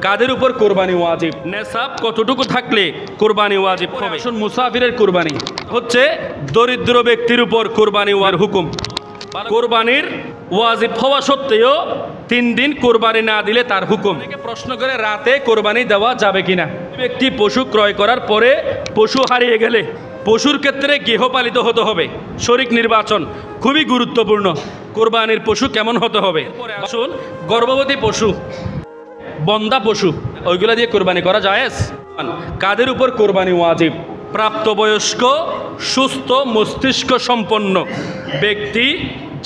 কাদের উপর কোরবানি ওয়াজিব, নেসাব কতটুকু থাকলে কোরবানি ওয়াজিব হবে। মুসাফিরের কোরবানি হচ্ছে দরিদ্র ব্যক্তির উপর কোরবানি ওয়ার হুকুম। কোরবানির ওয়াজিব হওয়া সত্ত্বেও 3 দিন কোরবানি না দিলে তার হুকুম। প্রশ্ন করে রাতে কোরবানি দেওয়া যাবে কিনা। ব্যক্তি পশু ক্রয় করার পরে পশু হারিয়ে গেলে পশুর ক্ষেত্রে গৃহপালিত হতে হবে। শরীক নির্বাচন খুবই গুরুত্বপূর্ণ। কোরবানির পশু কেমন হতে হবে। আসুন, গর্ভবতী পশু, বন্ধা পশু, ওইগুলা দিয়ে কোরবানি করা জায়েজ। কাদের উপর কোরবানি ওয়াজিব, প্রাপ্তবয়স্ক সুস্থ মস্তিষ্ক সম্পন্ন ব্যক্তি,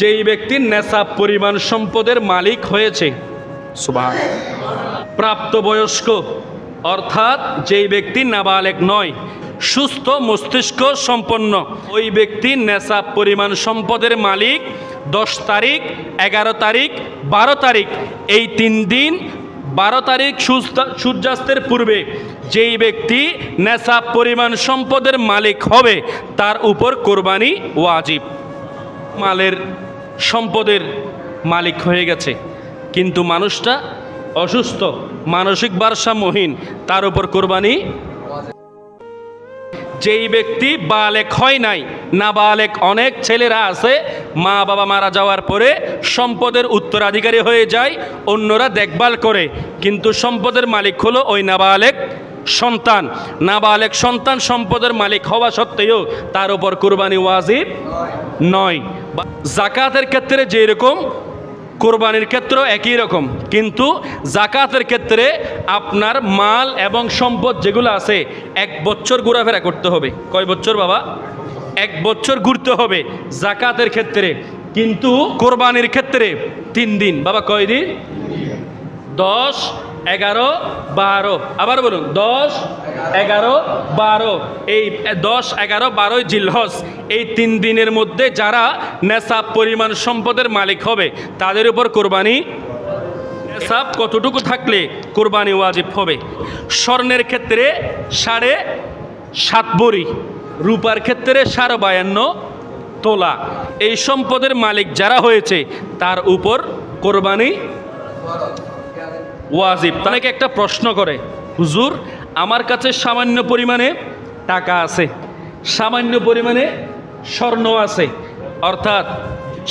যেই ব্যক্তির নেসাব পরিমাণ সম্পদের মালিক হয়েছে। সুবহান। প্রাপ্তবয়স্ক অর্থাৎ যেই ব্যক্তি নাবালেগ নয়, সুস্থ মস্তিষ্ক সম্পন্ন, ওই ব্যক্তি নেসাব পরিমাণ সম্পদের মালিক 10 তারিখ, 11 তারিখ, 12 তারিখ, এই 3 দিন। 12 তারিখ সূর্যাস্তের পূর্বে যেই ব্যক্তি নেসাব পরিমাণ সম্পদের মালিক হবে তার উপর কোরবানি ওয়াজিব। মালের সম্পদের মালিক হয়ে গেছে কিন্তু মানুষটা অসুস্থ, মানসিক ভারসাম্যহীন, তার উপর কোরবানি। যেই ব্যক্তি বালেক হয় নাই, নাবালেক অনেক ছেলেরা আছে, মা বাবা মারা যাওয়ার পরে সম্পদের উত্তরাধিকারী হয়ে যায়, অন্যরা দেখভাল করে, কিন্তু সম্পদের মালিক হলো ওই নাবালেক সন্তান। নাবালেক সন্তান সম্পদের মালিক হওয়া সত্ত্বেও তার উপর কোরবানি ওয়াজিব নয়। জাকাতের ক্ষেত্রে যেরকম কোরবানির ক্ষেত্রেও একই রকম, কিন্তু জাকাতের ক্ষেত্রে আপনার মাল এবং সম্পদ যেগুলো আছে 1 বছর ঘোরাফেরা করতে হবে। কয় বছর বাবা? 1 বছর ঘুরতে হবে জাকাতের ক্ষেত্রে, কিন্তু কোরবানির ক্ষেত্রে 3 দিন। বাবা কয় দিন? 10, 11, 12। আবার বলুন 10, 11, 12। এই 10, 11, 12 জিলহজ, এই 3 দিনের মধ্যে যারা নেসাব পরিমাণ সম্পদের মালিক হবে তাদের উপর কোরবানি। নেসাব কতটুকু থাকলে কোরবানি ওয়াজিব হবে? স্বর্ণের ক্ষেত্রে 7.5 ভরি, রূপার ক্ষেত্রে 52 তোলা। এই সম্পদের মালিক যারা হয়েছে তার উপর কোরবানি ওয়াজিব। তাকে একটা প্রশ্ন করে, হুজুর আমার কাছে সামান্য পরিমাণে টাকা আছে, সামান্য পরিমাণে স্বর্ণ আছে, অর্থাৎ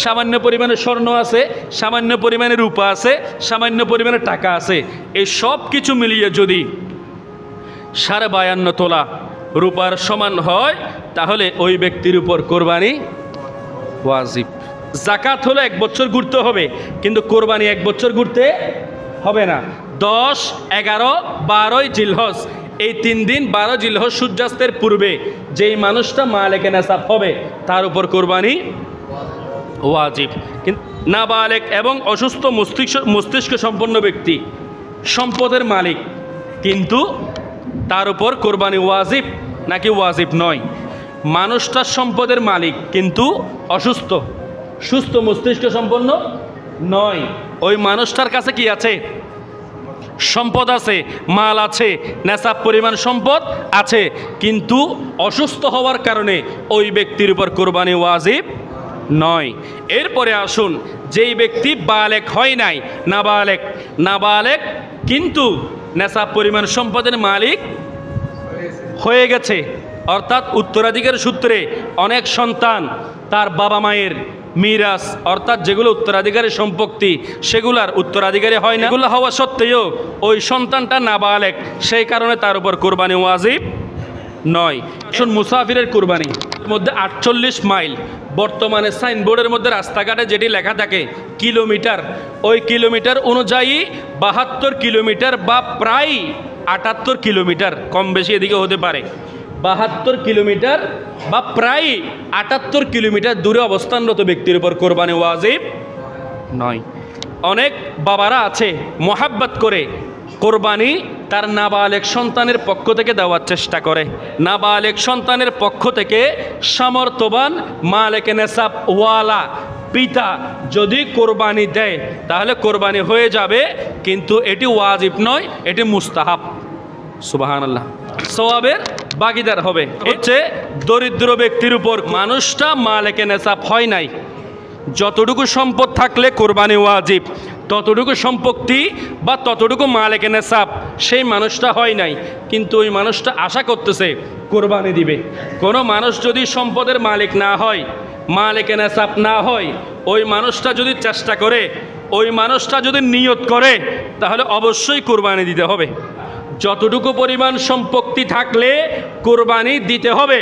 সামান্য পরিমাণে স্বর্ণ আছে, সামান্য পরিমাণে রূপা আছে, সামান্য পরিমাণে টাকা আছে, এই সব কিছু মিলিয়ে যদি 52 তোলা রূপার সমান হয় তাহলে ওই ব্যক্তির উপর কোরবানি ওয়াজিব। জাকাত হলো 1 বছর ঘুরতে হবে, কিন্তু কোরবানি 1 বছর ঘুরতে হবে না। 10, 11, 12 জিলহজ, এই 3 দিন 12 জিলহজ সূর্যাস্তের পূর্বে যেই মানুষটা মালিকে নেসাব হবে তার উপর কোরবানি ওয়াজিব। কিন্তু নাবালেক এবং অসুস্থ মস্তিষ্ক সম্পন্ন ব্যক্তি সম্পদের মালিক, কিন্তু তার উপর কোরবানি ওয়াজিব নাকি ওয়াজিব নয়? মানুষটা সম্পদের মালিক কিন্তু অসুস্থ, সুস্থ মস্তিষ্ক সম্পন্ন নয়। ওই মানুষটার কাছে কি আছে? সম্পদ আছে, মাল আছে, নেসাব পরিমাণ সম্পদ আছে, কিন্তু অসুস্থ হওয়ার কারণে ওই ব্যক্তির উপর কোরবানি ওয়াজিব নয়। এরপরে আসুন, যেই ব্যক্তি বালেক হয় নাই, নাবালেক কিন্তু নেসাব পরিমাণ সম্পদের মালিক হয়ে গেছে, অর্থাৎ উত্তরাধিকার সূত্রে অনেক সন্তান তার বাবা মায়ের মিরাস, অর্থাৎ যেগুলো উত্তরাধিকারী সম্পত্তি সেগুলার উত্তরাধিকারী হয় না, এগুলো হওয়া সত্ত্বেও ওই সন্তানটা নাবালেক, সেই কারণে তার উপর কোরবানি ওয়াজিব নয়। এখন মুসাফিরের কোরবানি মধ্যে 48 মাইল, বর্তমানে সাইনবোর্ডের মধ্যে রাস্তাঘাটে যেটি লেখা থাকে কিলোমিটার, ওই কিলোমিটার অনুযায়ী 72 কিলোমিটার বা প্রায় 78 কিলোমিটার, কম বেশি এদিকে হতে পারে, 72 কিলোমিটার বা প্রায় 78 কিলোমিটার দূরে অবস্থানরত ব্যক্তির উপর কোরবানি ওয়াজিব নয়। অনেক বাবারা আছে মোহাব্বত করে কোরবানি তার নাবালেক সন্তানের পক্ষ থেকে দেওয়ার চেষ্টা করে। নাবালেক সন্তানের পক্ষ থেকে সামর্থ্যবান মালিকে নেসাব ওয়ালা পিতা যদি কোরবানি দেয় তাহলে কোরবানি হয়ে যাবে, কিন্তু এটি ওয়াজিব নয়, এটি মুস্তাহাব। সুবহানাল্লাহ, সওয়াবের ভাগীদার হবে। হচ্ছে দরিদ্র ব্যক্তির উপর, মানুষটা মালিকে নেসাব হয় নাই, যতটুকু সম্পদ থাকলে কোরবানি ওয়াজিব, ততটুকু সম্পত্তি বা ততটুকু মালিকে নেসাব সেই মানুষটা হয় নাই, কিন্তু ওই মানুষটা আশা করতেছে কোরবানি দিবে। কোনো মানুষ যদি সম্পদের মালিক না হয়, মালিকে নেসাব না হয়, ওই মানুষটা যদি চেষ্টা করে, ওই মানুষটা যদি নিয়ত করে, তাহলে অবশ্যই কোরবানি দিতে হবে। যতটুকু পরিমাণ সম্পত্তি থাকলে কোরবানি দিতে হবে,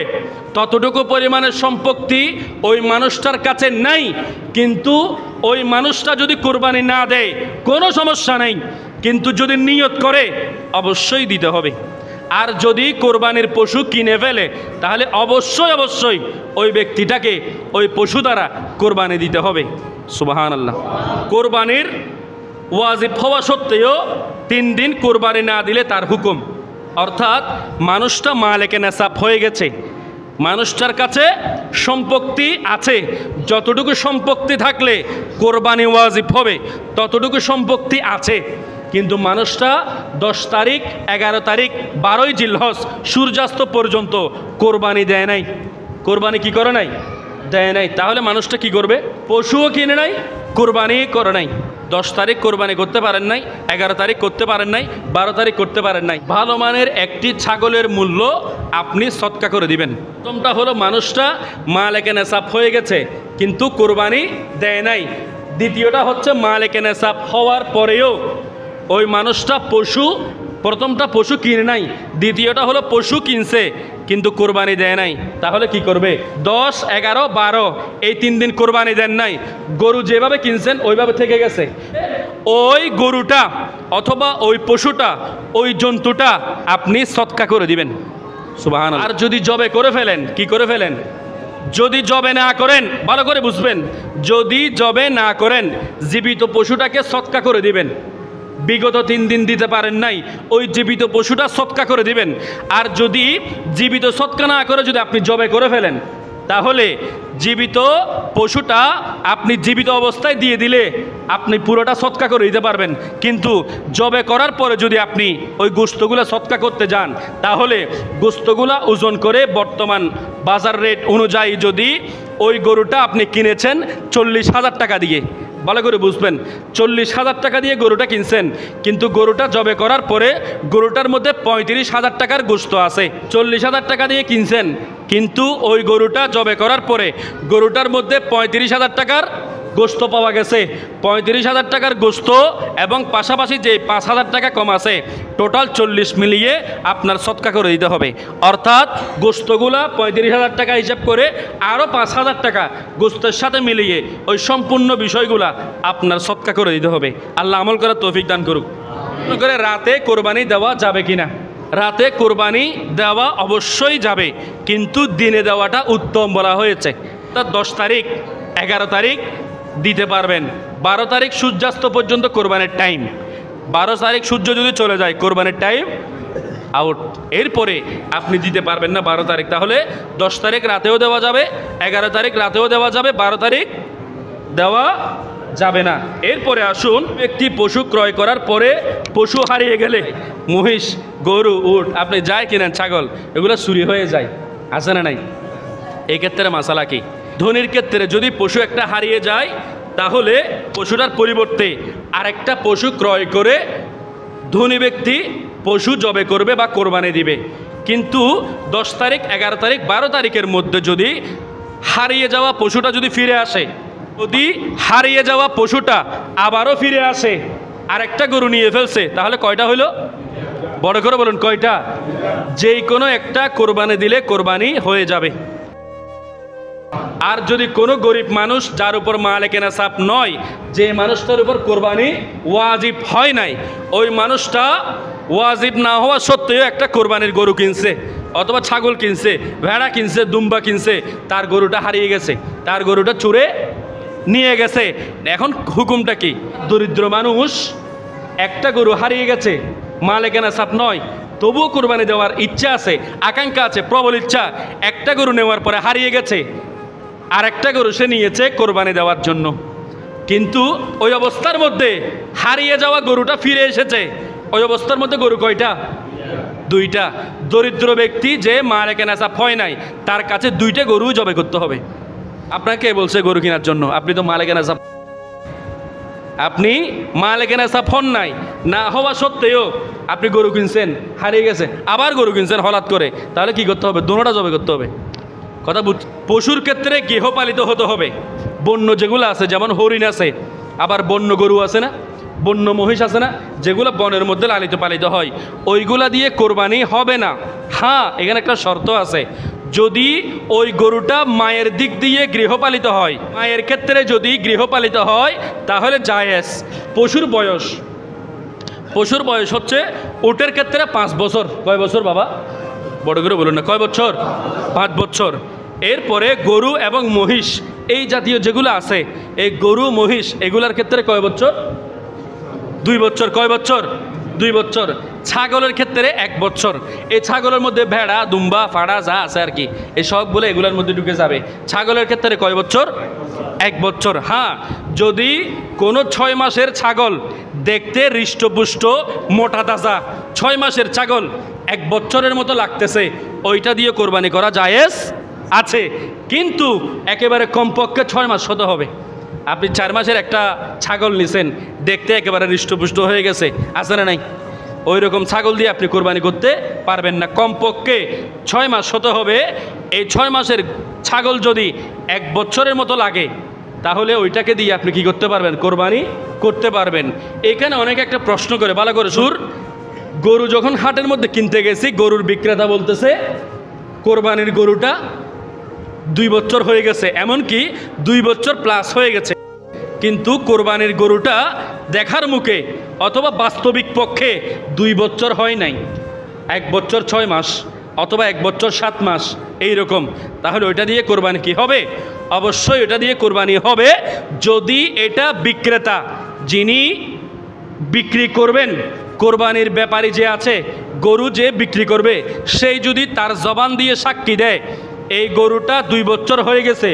ততটুকু পরিমাণের সম্পত্তি ওই মানুষটার কাছে নাই, কিন্তু ওই মানুষটা যদি কোরবানি না দেয় কোনো সমস্যা নেই, কিন্তু যদি নিয়ত করে অবশ্যই দিতে হবে। আর যদি কোরবানির পশু কিনে ফেলে তাহলে অবশ্যই অবশ্যই ওই ব্যক্তিটাকে ওই পশু দ্বারা কোরবানি দিতে হবে। সুবহানাল্লাহ। কোরবানির ওয়াজিব হওয়া সত্ত্বেও 3 দিন কোরবানি না দিলে তার হুকুম, অর্থাৎ মানুষটা মালিকে নেসাব হয়ে গেছে, মানুষটার কাছে সম্পত্তি আছে, যতটুকু সম্পত্তি থাকলে কোরবানি ওয়াজিব হবে ততটুকু সম্পত্তি আছে, কিন্তু মানুষটা 10 তারিখ, 11 তারিখ, 12ই জিলহজ সূর্যাস্ত পর্যন্ত কোরবানি দেয় নাই। কোরবানি কি করে নাই? দেয় নাই। তাহলে মানুষটা কি করবে? পশুও কিনে নাই, কোরবানি করে নাই। 10 তারিখ কোরবানি করতে পারেন নাই, 11 তারিখ করতে পারেন নাই, 12 তারিখ করতে পারেন নাই। ভালো মানের একটি ছাগলের মূল্য আপনি সদকা করে দিবেন। প্রথমটা হলো মানুষটা মালিকে নেসাব হয়ে গেছে কিন্তু কোরবানি দেয় নাই। দ্বিতীয়টা হচ্ছে মালিকে নেসাব হওয়ার পরেও ওই মানুষটা পশু, প্রথমটা পশু কিনে নাই, দ্বিতীয়টা হলো পশু কিনছে কিন্তু কোরবানি দেয় নাই। তাহলে কি করবে? 10, 11, 12 এই 3 দিন কোরবানি দেন নাই, গরু যেভাবে কিনছেন ওইভাবে থেকে গেছে, ওই গরুটা অথবা ওই পশুটা, ওই জন্তুটা আপনি সদকা করে দিবেন। সুবহানাল্লাহ। আর যদি জবে করে ফেলেন, কি করে ফেলেন? যদি জবে না করেন, ভালো করে বুঝবেন, যদি জবে না করেন জীবিত পশুটাকে সদকা করে দিবেন। বিগত 3 দিন দিতে পারেন নাই, ওই জীবিত পশুটা সদকা করে দিবেন। আর যদি জীবিত সদকা না করে যদি আপনি জবে করে ফেলেন, তাহলে জীবিত পশুটা আপনি জীবিত অবস্থায় দিয়ে দিলে আপনি পুরোটা সদকা করে দিতে পারবেন, কিন্তু জবে করার পরে যদি আপনি ওই গোশতগুলো সদকা করতে যান, তাহলে গোশতগুলা ওজন করে বর্তমান বাজার রেট অনুযায়ী যদি ওই গরুটা আপনি কিনেছেন 40,000 টাকা দিয়ে, ভালো করে বুঝবেন, 40,000 টাকা দিয়ে গরুটা কিনছেন, কিন্তু গরুটা জবে করার পরে গরুটার মধ্যে 35,000 টাকার গোশত আছে। 40,000 টাকা দিয়ে কিনছেন, কিন্তু ওই গরুটা জবে করার পরে গরুটার মধ্যে 35,000 টাকার গোশত পাওয়া গেছে। 35,000 টাকার গোশত এবং পাশাপাশি যে 5,000 টাকা কম আছে, টোটাল 40 মিলিয়ে আপনার সদকা করে দিতে হবে। অর্থাৎ গোশতগুলা 35,000 টাকা হিসাব করে আরও 5,000 টাকা গোশতের সাথে মিলিয়ে ওই সম্পূর্ণ বিষয়গুলা আপনার সদকা করে দিতে হবে। আল্লাহ আমল করার তৌফিক দান করুক। করে রাতে কোরবানি দেওয়া যাবে কিনা? রাতে কোরবানি দেওয়া অবশ্যই যাবে, কিন্তু দিনে দেওয়াটা উত্তম বলা হয়েছে। তা 10 তারিখ, 11 তারিখ দিতে পারবেন, 12 তারিখ সূর্যাস্ত পর্যন্ত কোরবানির টাইম। 12 তারিখ সূর্য যদি চলে যায় কোরবানির টাইম আউট, এরপরে আপনি দিতে পারবেন না 12 তারিখ। তাহলে 10 তারিখ রাতেও দেওয়া যাবে, 11 তারিখ রাতেও দেওয়া যাবে, 12 তারিখ দেওয়া যাবে না। এরপরে আসুন, ব্যক্তি পশু ক্রয় করার পরে পশু হারিয়ে গেলে, মহিষ, গরু, উট আপনি যাই কিনেন, ছাগল, এগুলো চুরি হয়ে যায়, আছে না নাই? এই ক্ষেত্রে মাসালা কি? ধনির ক্ষেত্রে যদি পশু একটা হারিয়ে যায়, তাহলে পশুটার পরিবর্তে আরেকটা পশু ক্রয় করে ধনী ব্যক্তি পশু জবে করবে বা কোরবানি দিবে। কিন্তু 10 তারিখ, 11 তারিখ, 12 তারিখের মধ্যে যদি হারিয়ে যাওয়া পশুটা যদি ফিরে আসে, যদি হারিয়ে যাওয়া পশুটা আবারও ফিরে আসে, আরেকটা গরু নিয়ে ফেলছে, তাহলে কয়টা হইল? বড় করে বলুন, কয়টা? যেই কোনো একটা কোরবানি দিলে কোরবানি হয়ে যাবে। আর যদি কোনো গরিব মানুষ যার উপর মালিকে নেসাব নয়, যে মানুষটার উপর কোরবানি ওয়াজিব হয় নাই, ওই মানুষটা ওয়াজিব না হওয়া সত্ত্বেও একটা কোরবানির গরু কিনছে, অথবা ছাগল কিনছে, ভেড়া কিনছে, দুম্বা কিনছে, তার গরুটা হারিয়ে গেছে, তার গরুটা চুরে নিয়ে গেছে। এখন হুকুমটা কি? দরিদ্র মানুষ, একটা গরু হারিয়ে গেছে, মালিকে নেসাব নয়, তবুও কোরবানি দেওয়ার ইচ্ছা আছে, আকাঙ্ক্ষা আছে, প্রবল ইচ্ছা। একটা গরু নেওয়ার পরে হারিয়ে গেছে, আর একটা গরু সে নিয়েছে কোরবানি দেওয়ার জন্য, কিন্তু ওই অবস্থার মধ্যে হারিয়ে যাওয়া গরুটা ফিরে এসেছে। ওই অবস্থার মধ্যে গরু কয়টা? 2টা। দরিদ্র ব্যক্তি যে মালিকে নেসাব হয় নাই, তার কাছে 2টা গরু জবে করতে হবে। আপনাকে বলছে গরু কেনার জন্য? আপনি তো মালিকে নেসাব আপনি মালিকের নেশাব হন নাই, না হওয়া সত্ত্বেও আপনি গরু কিনছেন, হারিয়ে গেছে, আবার গরু কিনছেন হঠাৎ করে, তাহলে কি করতে হবে? দোনোটা জবে করতে হবে। কথা বুঝ। পশুর ক্ষেত্রে গৃহপালিত হতে হবে। বন্য যেগুলো আছে, যেমন হরিণ আছে, আবার বন্য গরু আছে না, বন্য মহিষ আছে না, যেগুলো বনের মধ্যে লালিত পালিত হয়, ওইগুলা দিয়ে কোরবানি হবে না। হ্যাঁ, এখানে একটা শর্ত আছে, যদি ওই গরুটা মায়ের দিক দিয়ে গৃহপালিত হয়, মায়ের ক্ষেত্রে যদি গৃহপালিত হয় তাহলে জায়েজ। পশুর বয়স হচ্ছে উটের ক্ষেত্রে 5 বছর। কয় বছর বাবা? বড় করে বলুন না, কয় বছর? 5 বছর। এরপরে গরু এবং মহিষ এই জাতীয় যেগুলো আছে, এই গরু মহিষ এগুলার ক্ষেত্রে কয় বছর? 2 বছর। কয় বছর? 2 বছর। ছাগলের ক্ষেত্রে 1 বছর। এই ছাগলের মধ্যে ভেড়া, দুম্বা, ফাড়া যা আছে আর কি, এই সবগুলো এগুলোর মধ্যে ঢুকে যাবে। ছাগলের ক্ষেত্রে কয় বছর? 1 বছর। হ্যাঁ, যদি কোনো 6 মাসের ছাগল দেখতে হৃষ্টপুষ্ট মোটা তাজা 6 মাসের ছাগল 1 বছরের মতো লাগতেছে, ওইটা দিয়ে কোরবানি করা জায়েজ আছে, কিন্তু একেবারে কমপক্ষে 6 মাস হতে হবে। আপনি 4 মাসের একটা ছাগল নিছেন, দেখতে একেবারে হৃষ্টপুষ্ট হয়ে গেছে, আছে না নাই? ওই রকম ছাগল দিয়ে আপনি কোরবানি করতে পারবেন না, কমপক্ষে 6 মাস হতে হবে। এই 6 মাসের ছাগল যদি 1 বছরের মতো লাগে, তাহলে ওইটাকে দিয়ে আপনি কি করতে পারবেন? কোরবানি করতে পারবেন। এখানে অনেকে একটা প্রশ্ন করে, ভালো করে সুর, গরু যখন হাটের মধ্যে কিনতে গেছি, গরুর বিক্রেতা বলতেছে কোরবানির গরুটা 2 বছর হয়ে গেছে, এমনকি 2 বছর প্লাস হয়ে গেছে, কিন্তু কোরবানির গরুটা দেখার মুখে অথবা বাস্তবিক পক্ষে 2 বছর হয় নাই, 1 বছর 6 মাস অথবা 1 বছর 7 মাস এইরকম, তাহলে ওইটা দিয়ে কোরবানি কি হবে? অবশ্যই ওটা দিয়ে কোরবানি হবে, যদি এটা বিক্রেতা, যিনি বিক্রি করবেন, কোরবানির ব্যাপারী যে আছে, গরু যে বিক্রি করবে, সেই যদি তার জবান দিয়ে সাক্ষী দেয় এই গরুটা 2 বছর হয়ে গেছে,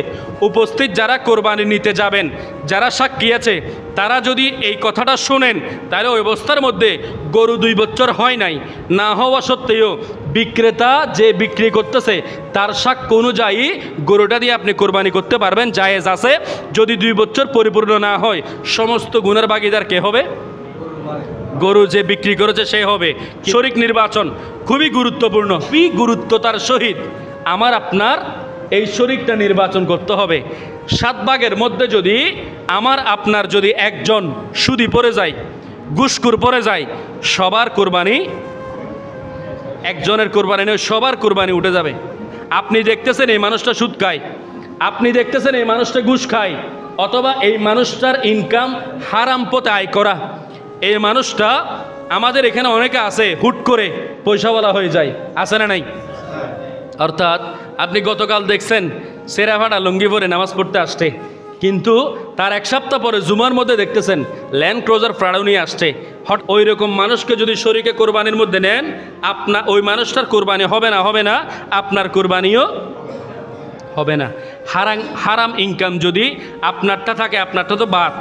উপস্থিত যারা কোরবানি নিতে যাবেন, যারা সাক্ষী আছে, তারা যদি এই কথাটা শোনেন, তাহলে ওই অবস্থার মধ্যে গরু 2 বছর হয় নাই, না হওয়া সত্ত্বেও বিক্রেতা যে বিক্রি করতেছে তার সাক্ষ্য অনুযায়ী গরুটা দিয়ে আপনি কোরবানি করতে পারবেন, জায়েজ আছে। যদি 2 বছর পরিপূর্ণ না হয়, সমস্ত গুণের ভাগীদার কে হবে? গরু যে বিক্রি করেছে সে হবে। শরীক নির্বাচন খুবই গুরুত্বপূর্ণ, খুবই গুরুত্বতার সহিত আমার আপনার এই শরীকটা নির্বাচন করতে হবে। 7 ভাগের মধ্যে যদি আমার আপনার যদি একজন সুদি পড়ে যায়, ঘুষখোর পড়ে যায়, সবার কোরবানি, একজনের কোরবানি নয়, সবার কোরবানি উঠে যাবে। আপনি দেখতেছেন এই মানুষটা সুদ খায়, আপনি দেখতেছেন এই মানুষটা ঘুষ খায়, অথবা এই মানুষটার ইনকাম হারাম পথে আয় করা, এই মানুষটা, আমাদের এখানে অনেকে আছে হুট করে পয়সাওয়ালা হয়ে যায়, আছে না নাই? অর্থাৎ আপনি গতকাল দেখছেন সেরাফাটা লুঙ্গি পরে নামাজ পড়তে আসছে, কিন্তু তার 1 সপ্তাহ পরে জুমার মধ্যে দেখতেছেন ল্যান্ড ক্রুজার প্রাড়ো নিয়ে আসছে। ওই রকম মানুষকে যদি শরীকে কোরবানির মধ্যে নেন, আপনার ওই মানুষটার কোরবানি হবে না, আপনার কোরবানিও হবে না। হারাম ইনকাম যদি আপনারটা থাকে, আপনারটা তো বাদ,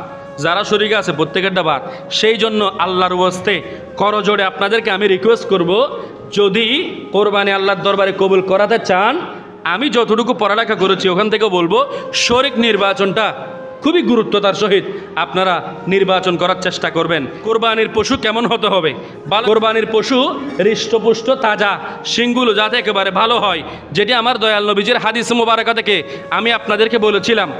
যারা শরীকে আছে প্রত্যেকেরটা বাদ। সেই জন্য আল্লাহর ওয়াস্তে করজোড়ে আপনাদেরকে আমি রিকোয়েস্ট করব, যদি কোরবানি আল্লাহর দরবারে কবুল করাতে চান, আমি যতটুকু পড়ালেখা করেছি ওখান থেকে বলবো, শরীক নির্বাচনটা খুবই গুরুত্বতার সহিত আপনারা নির্বাচন করার চেষ্টা করবেন। কোরবানির পশু কেমন হতে হবে? কোরবানির পশু হৃষ্টপুষ্ট, তাজা, শিংগুলো যাতে একেবারে ভালো হয়, যেটি আমার দয়াল নবীজির হাদিস মুবারাকা থেকে আমি আপনাদেরকে বলেছিলাম।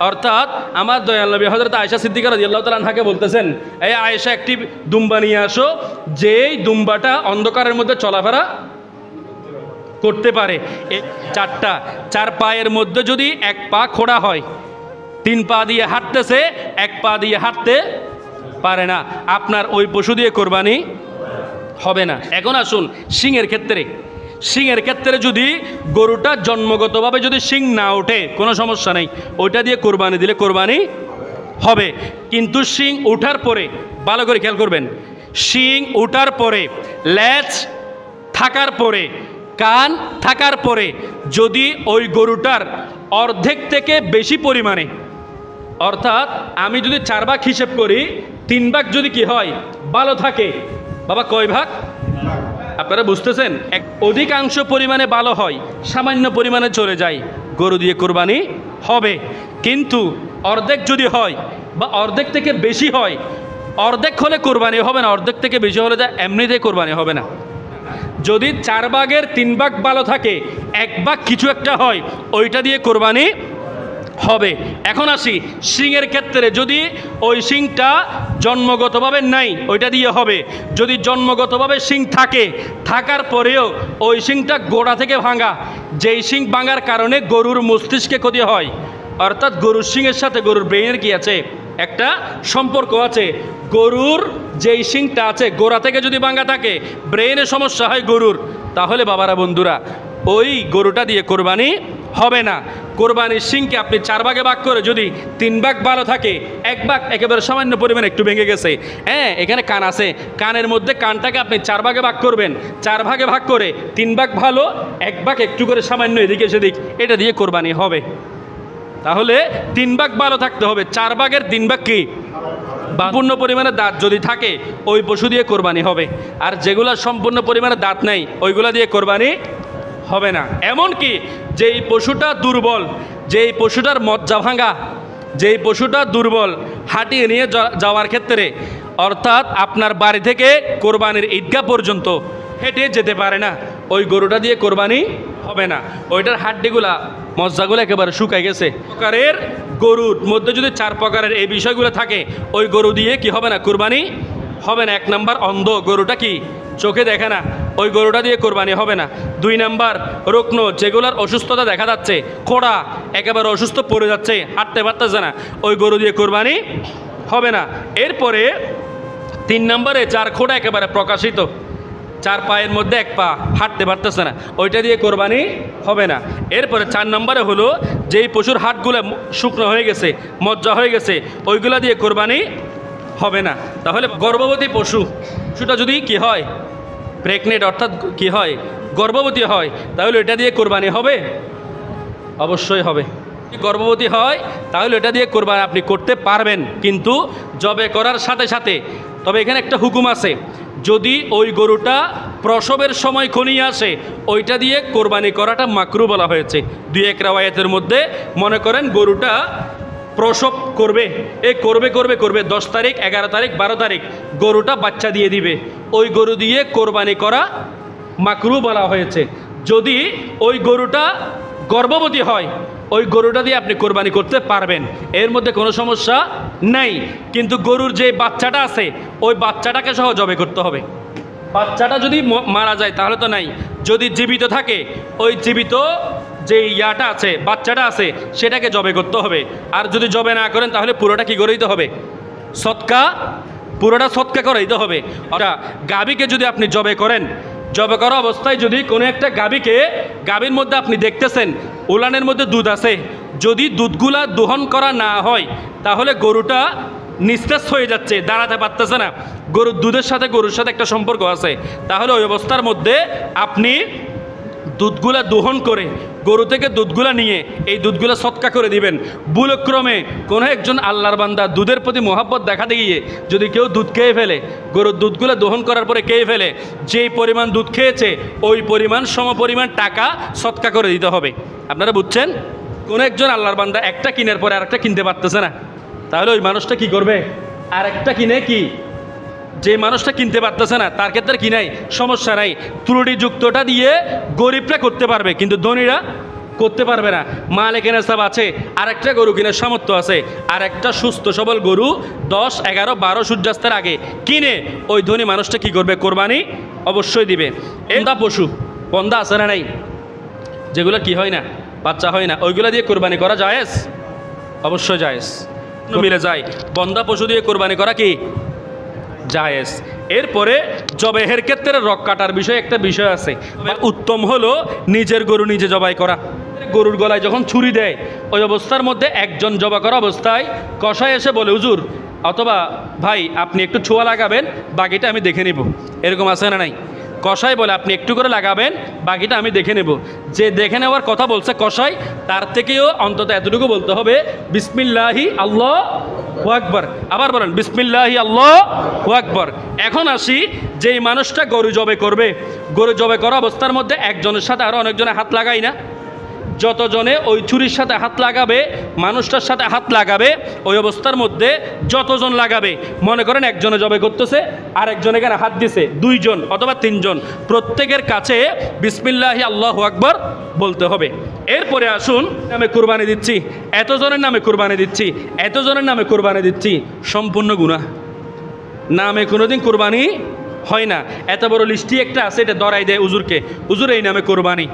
অর্থাৎ আমার দয়াল নবী হযরত আয়েশা সিদ্দিকা রাদিয়াল্লাহু তাআলা আনহাকে বলতেছেন, এই আয়েশা, একটি দুম্বা নিয়ে আসো, যেই দুম্বাটা অন্ধকারের মধ্যে চলাফেরা করতে পারে। 4 পায়ের মধ্যে যদি 1 পা খোড়া হয়, 3 পা দিয়ে হাঁটতেছে, 1 পা দিয়ে হাঁটতে পারে না, আপনার ওই পশু দিয়ে কোরবানি হবে না। এখন আসুন শিংয়ের ক্ষেত্রে যদি গরুটা জন্মগতভাবে যদি শিং না ওঠে, কোনো সমস্যা নেই, ওইটা দিয়ে কোরবানি দিলে কোরবানি হবে। কিন্তু শিং ওঠার পরে, ভালো করে খেয়াল করবেন, শিং ওঠার পরে, লেজ থাকার পরে, কান থাকার পরে যদি ওই গরুটার অর্ধেক থেকে বেশি পরিমাণে, অর্থাৎ আমি যদি 4 ভাগ হিসেব করি, 3 ভাগ যদি কি হয়, ভালো থাকে, বাবা কয় ভাগ? আপনারা বুঝতেছেন? অধিকাংশ পরিমাণে ভালো হয়, সামান্য পরিমাণে চলে যায়, গরু দিয়ে কোরবানি হবে। কিন্তু অর্ধেক যদি হয়, বা অর্ধেক থেকে বেশি হয়, অর্ধেক হলে কোরবানি হবে না, অর্ধেক থেকে বেশি হলে যা এমনিতেই কোরবানি হবে না। যদি 4 ভাগের 3 ভাগ ভালো থাকে, 1 ভাগ কিছু একটা হয়, ওইটা দিয়ে কোরবানি হবে। এখন আসি শিংয়ের ক্ষেত্রে, যদি ওই শিংটা জন্মগতভাবে নাই ওইটা দিয়ে হবে। যদি জন্মগতভাবে শিং থাকে, থাকার পরেও ওই শিংটা গোড়া থেকে ভাঙা, যেই শিং ভাঙার কারণে গরুর মস্তিষ্কে ক্ষতি হয়, অর্থাৎ গরুর শিংয়ের সাথে গরুর ব্রেনের কি আছে, একটা সম্পর্ক আছে। গরুর যেই শিংটা আছে গোড়া থেকে যদি ভাঙা থাকে, ব্রেনে সমস্যা হয় গরুর, তাহলে বাবারা বন্ধুরা ওই গরুটা দিয়ে কোরবানি হবে না। কোরবানির শিংকে আপনি 4 ভাগে ভাগ করে যদি 3 ভাগ ভালো থাকে, 1 ভাগ একেবারে সামান্য পরিমাণে একটু ভেঙে গেছে, হ্যাঁ এখানে কান আছে, কানের মধ্যে কানটাকে আপনি 4 ভাগে ভাগ করবেন, 4 ভাগে ভাগ করে 3 ভাগ ভালো, 1 ভাগ একটু করে সামান্য এদিকে সেদিক, এটা দিয়ে কোরবানি হবে। তাহলে 3 ভাগ ভালো থাকতে হবে, 4 ভাগের 3 ভাগ কি সম্পূর্ণ পরিমাণে দাঁত যদি থাকে ওই পশু দিয়ে কোরবানি হবে। আর যেগুলো সম্পূর্ণ পরিমাণে দাঁত নেই ওইগুলো দিয়ে কোরবানি হবে না। এমনকি যেই পশুটা দুর্বল, যেই পশুটার মজ্জা ভাঙা, যেই পশুটা দুর্বল, হাঁটিয়ে নিয়ে যাওয়ার ক্ষেত্রে, অর্থাৎ আপনার বাড়ি থেকে কোরবানির ঈদগাহ পর্যন্ত হেঁটে যেতে পারে না, ওই গরুটা দিয়ে কোরবানি হবে না। ওইটার হাড্ডিগুলা মজ্জাগুলো একেবারে শুকাই গেছে। প্রকারের গরুর মধ্যে যদি 4 প্রকারের এই বিষয়গুলো থাকে, ওই গরু দিয়ে কি হবে না, কোরবানি হবে না। 1 নাম্বার অন্ধ, গরুটা কি চোখে দেখে না, ওই গরুটা দিয়ে কোরবানি হবে না। 2 নাম্বার রুগ্ন, যেগুলোর অসুস্থতা দেখা যাচ্ছে, খোড়া একেবারে অসুস্থ পড়ে যাচ্ছে, হাঁটতে পারতেছে না, ওই গরু দিয়ে কোরবানি হবে না। এরপরে 3 নম্বরে 4 খোড়া একেবারে প্রকাশিত, 4 পায়ের মধ্যে 1 পা, হাঁটতে পারতেছে না, ওইটা দিয়ে কোরবানি হবে না। এরপরে 4 নম্বরে হলো যেই পশুর হাটগুলো শুকনো হয়ে গেছে, মজ্জা হয়ে গেছে, ওইগুলা দিয়ে কোরবানি হবে না। তাহলে গর্ভবতী পশুটা যদি কি হয়, প্রেগনেন্ট অর্থাৎ কি হয়, গর্ভবতী হয়, তাহলে এটা দিয়ে কোরবানি হবে, অবশ্যই হবে। গর্ভবতী হয় তাহলে এটা দিয়ে কোরবানি আপনি করতে পারবেন, কিন্তু জবে করার সাথে সাথে, তবে এখানে একটা হুকুম আছে, যদি ওই গরুটা প্রসবের সময় খনিয়ে আসে, ওইটা দিয়ে কোরবানি করাটা মাকরু বলা হয়েছে। 2-1 রাওয়ায়াতের মধ্যে মনে করেন গরুটা প্রসব করবে, করবে 10 তারিখ, 11 তারিখ, 12 তারিখ গরুটা বাচ্চা দিয়ে দিবে, ওই গরু দিয়ে কোরবানি করা মাকরু বলা হয়েছে। যদি ওই গরুটা গর্ভবতী হয়, ওই গরুটা দিয়ে আপনি কোরবানি করতে পারবেন, এর মধ্যে কোনো সমস্যা নাই। কিন্তু গরুর যে বাচ্চাটা আছে, ওই বাচ্চাটাকে সহ জবে করতে হবে। বাচ্চাটা যদি মারা যায় তাহলে তো নাই, যদি জীবিত থাকে ওই জীবিত যে ইয়াটা আছে, বাচ্চাটা আছে, সেটাকে জবে করতে হবে। আর যদি জবে না করেন তাহলে পুরোটা কি করে দিতে হবে, পুরোটা সৎকা করে দিতে হবে। অর্থাৎ গাভীকে যদি আপনি জবে করেন, জবে করা অবস্থায় যদি কোনো একটা গাভীর মধ্যে আপনি দেখতেছেন উলানের মধ্যে দুধ আছে, যদি দুধগুলা দোহন করা না হয় তাহলে গরুটা নিস্তেজ হয়ে যাচ্ছে, দাঁড়াতে পারতেছে না, গরুর দুধের সাথে গরুর সাথে একটা সম্পর্ক আছে, তাহলে ওই অবস্থার মধ্যে আপনি দুধগুলা দোহন করে গরু থেকে দুধগুলা নিয়ে এই দুধগুলা সৎকা করে দিবেন। ভুলক্রমে কোনো একজন আল্লাহর বান্দা দুধের প্রতি মহব্বত দেখাতে গিয়ে যদি কেউ দুধ খেয়ে ফেলে, গরুর দুধগুলা দোহন করার পরে খেয়ে ফেলে, যেই পরিমাণ দুধ খেয়েছে ওই পরিমাণ সমপরিমাণ টাকা সৎকা করে দিতে হবে। আপনারা বুঝছেন? কোনো একজন আল্লাহর বান্দা একটা কিনার পরে আরেকটা কিনতে পারতেছে না, তাহলে ওই মানুষটা কি করবে, আরেকটা কিনে কি, যে মানুষটা কিনতে পারতেছে না তার ক্ষেত্রে কি নাই, সমস্যা নাই, ত্রুটিযুক্তটা দিয়ে গরিবরা করতে পারবে, কিন্তু ধনীরা করতে পারবে না। মালিক নেশাব আছে, আরেকটা গরু কেনার সামর্থ্য আছে, আর একটা সুস্থ সবল গরু 10, 11, 12 সূর্যাস্তের আগে কিনে ওই ধনী মানুষটা কি করবে, কোরবানি অবশ্যই দিবে। বন্ধা পশু, বন্ধা আছে না নাই, যেগুলো কি হয় না, বাচ্চা হয় না, ওইগুলো দিয়ে কোরবানি করা জায়েজ, অবশ্যই জায়েজ, মিলে যায়। বন্ধা পশু দিয়ে কোরবানি করা কি জায়েজ। এরপরে জবেহের ক্ষেত্রে রক কাটার বিষয়ে একটা বিষয় আছে, উত্তম হলো নিজের গরু নিজে জবাই করা। গরুর গলায় যখন ছুরি দেয় ওই অবস্থার মধ্যে একজন জবা করা অবস্থায় কসাই এসে বলে, হুজুর অথবা ভাই আপনি একটু ছোঁয়া লাগাবেন, বাকিটা আমি দেখে নিব, এরকম আছে না নাই? কসাই বলে আপনি একটু করে লাগাবেন, বাকিটা আমি দেখে নেব। যে দেখে নেওয়ার কথা বলছে কসাই, তার থেকেও অন্তত এতটুকু বলতে হবে, বিসমিল্লাহি আল্লাহু আকবার। আবার বলেন বিসমিল্লাহি আল্লাহু আকবার। এখন আসি, যেই মানুষটা গরু জবে করবে, গরু জবে করা অবস্থার মধ্যে একজনের সাথে আরও অনেকজনের হাত লাগাই না, যতজনে ওই ছুরির সাথে হাত লাগাবে, মানুষটার সাথে হাত লাগাবে, ওই অবস্থার মধ্যে যতজন লাগাবে, মনে করেন একজনে জবে করতেছে আর একজন এখানে হাত দিছে, 2 জন অথবা 3 জন, প্রত্যেকের কাছে বিসমিল্লাহি আল্লাহু আকবার বলতে হবে। এরপরে আসুন, নামে কুরবানি দিচ্ছি, এতজনের নামে কুরবানি দিচ্ছি, এতজনের নামে কুরবানি দিচ্ছি, সম্পূর্ণ গুনাহ। নামে কোনোদিন কুরবানি হয় না। এত বড় লিস্টি একটা আছে, এটা ধরাই দেয় হুজুরকে, হুজুর এই নামে কোরবানি।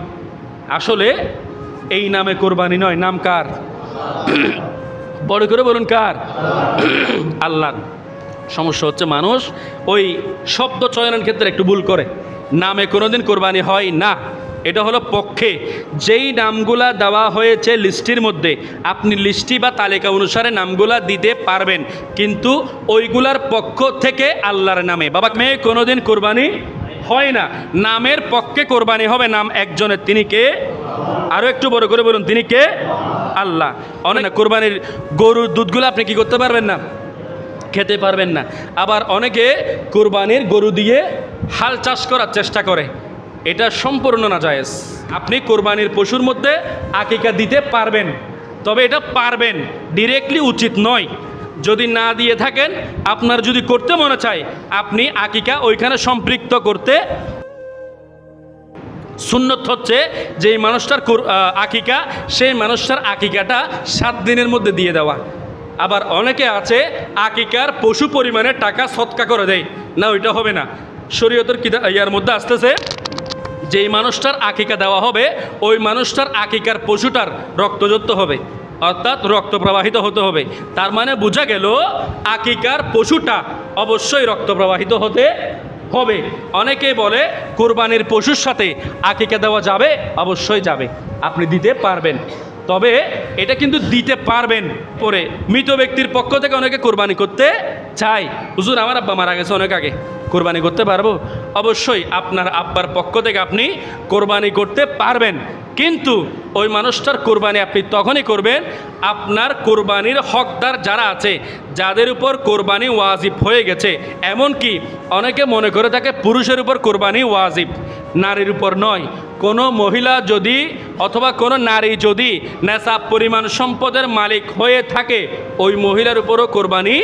আসলে এই নামে কোরবানি নয়, নাম কার? বড় করে বলুন কার? আল্লাহর। সমস্যা হচ্ছে মানুষ ওই শব্দ চয়নের ক্ষেত্রে একটু ভুল করে। নামে কোনোদিন কোরবানি হয় না। এটা হলো পক্ষে যেই নামগুলা দেওয়া হয়েছে লিস্টির মধ্যে, আপনি লিস্টি বা তালিকা অনুসারে নামগুলা দিতে পারবেন, কিন্তু ওইগুলার পক্ষ থেকে আল্লাহর নামে বাবা মেয়ে কোনোদিন কোরবানি হয় না। নামের পক্ষে কোরবানি হবে, নাম একজনের, তিনি কে? আরও একটু বড় করে বলুন, তিনি কে? আল্লাহ। অনেক কোরবানির গরুর দুধগুলো আপনি কি করতে পারবেন না? খেতে পারবেন না। আবার অনেকে কোরবানির গরু দিয়ে হাল চাষ করার চেষ্টা করে, এটা সম্পূর্ণ নাজায়েজ। আপনি কোরবানির পশুর মধ্যে আকিকা দিতে পারবেন, তবে এটা পারবেন, ডিরেক্টলি উচিত নয়। যদি না দিয়ে থাকেন, আপনার যদি করতে মনে চায়, আপনি আকিকা ওইখানে সম্পৃক্ত করতে। সুন্নত হচ্ছে যেই মানুষটার আকিকা, সেই মানুষটার আকিকাটা 7 দিনের মধ্যে দিয়ে দেওয়া। আবার অনেকে আছে আকিকার পশু পরিমাণে টাকা সৎকা করে দেয়, না ওইটা হবে না। শরীয়তের ইয়ার মধ্যে আসতেছে, যেই মানুষটার আকিকা দেওয়া হবে, ওই মানুষটার আকিকার পশুটার রক্তযুক্ত হবে, অর্থাৎ রক্ত প্রবাহিত হতে হবে। তার মানে বোঝা গেল আকিকার পশুটা অবশ্যই রক্ত প্রবাহিত হতে হবে। অনেকেই বলে কোরবানির পশুর সাথে আকিকা দেওয়া যাবে, অবশ্যই যাবে, আপনি দিতে পারবেন, তবে এটা কিন্তু দিতে পারবেন। পরে মৃত ব্যক্তির পক্ষ থেকে অনেকে কোরবানি করতে চায়, হুজুর আমার আব্বা মারা গেছে অনেক আগে, কোরবানি করতে পারবো? অবশ্যই আপনার আব্বার পক্ষ থেকে আপনি কোরবানি করতে পারবেন, কিন্তু ওই মানুষটার কোরবানি আপনি তখনই করবেন আপনার কোরবানির হকদার যারা আছে, যাদের উপর কোরবানি ওয়াজিব হয়ে গেছে। এমনকি অনেকে মনে করে থাকে পুরুষের উপর কোরবানি ওয়াজিব, নারীর উপর নয়। কোনো মহিলা যদি অথবা কোনো নারী যদি নেশাব পরিমাণ সম্পদের মালিক হয়ে থাকে, ওই মহিলার উপরও কোরবানি।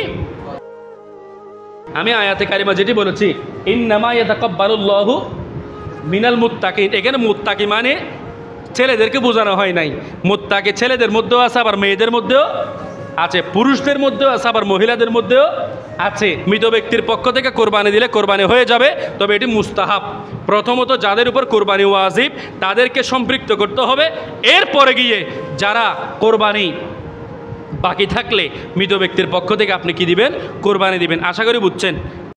আমি আয়াতে কারিমা যেটি বলেছি, ইন্নামা ইয়াতাকাব্বালুল্লাহু মিনাল মুত্তাকিন, এখানে মুত্তাকি মানে ছেলেদেরকে বোঝানো হয় নাই। মুত্তাকি ছেলেদের মধ্যেও আছে, আবার মেয়েদের মধ্যেও আছে, পুরুষদের মধ্যেও আছে, আবার মহিলাদের মধ্যেও আছে। মৃত ব্যক্তির পক্ষ থেকে কোরবানি দিলে কোরবানি হয়ে যাবে, তবে এটি মুস্তাহাব। প্রথমত যাদের উপর কোরবানি ওয়াজিব তাদেরকে সম্পৃক্ত করতে হবে, এরপরে গিয়ে যারা কোরবানি বাকি থাকলে মৃত ব্যক্তির পক্ষ থেকে আপনি কি দিবেন? কোরবানি দিবেন। আশা করি বুঝছেন।